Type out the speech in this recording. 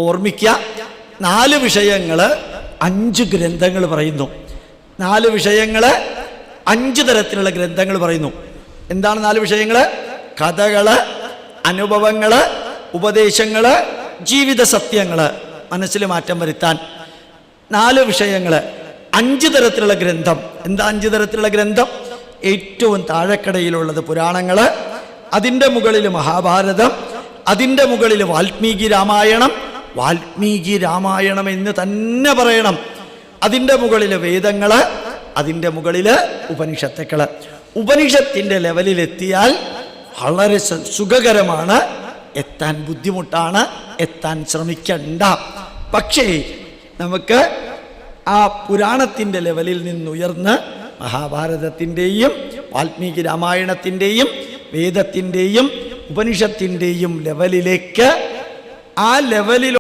ഓർമ്മിക്കുക, 4 വിഷയങ്ങൾ 5 ഗ്രന്ഥങ്ങൾ പറയുന്നു. 4 വിഷയങ്ങൾ 5 തരത്തിലുള്ള ഗ്രന്ഥങ്ങൾ പറയുന്നു. എന്താണ് 4 വിഷയങ്ങൾ? കഥകള്, അനുഭവങ്ങള്, ഉപദേശങ്ങള്, ജീവിത സത്യങ്ങള്. മനസ്സിൽ മാറ്റം വരുത്താൻ 4 വിഷയങ്ങൾ 5 തരത്തിലുള്ള ഗ്രന്ഥം. എന്താ 5 തരത്തിലുള്ള ഗ്രന്ഥം? ഏറ്റവും താഴെക്കടയിലുള്ളത് പുരാണങ്ങള്, അതിൻ്റെ മുകളിൽ മഹാഭാരതം, അതിൻ്റെ മുകളിൽ വാൽമീകി രാമായണം. വാൽമീകി രാമായണം എന്ന് തന്നെ പറയണം. അതിൻ്റെ മുകളിൽ വേദങ്ങള്, അതിൻ്റെ മുകളിൽ ഉപനിഷത്തുക്കള്. ഉപനിഷത്തിൻ്റെ ലെവലിലെത്തിയാൽ വളരെ സുഖകരമാണ്, എത്താൻ ബുദ്ധിമുട്ടാണ്, എത്താൻ ശ്രമിക്കണ്ട. പക്ഷേ നമുക്ക് ആ പുരാണത്തിൻ്റെ ലെവലിൽ നിന്നുയർന്ന് മഹാഭാരതത്തിൻ്റെയും വാൽമീകി രാമായണത്തിൻ്റെയും വേദത്തിൻ്റെയും ഉപനിഷത്തിൻ്റെയും ലെവലിലേക്ക്, ആ ലെവലിൽ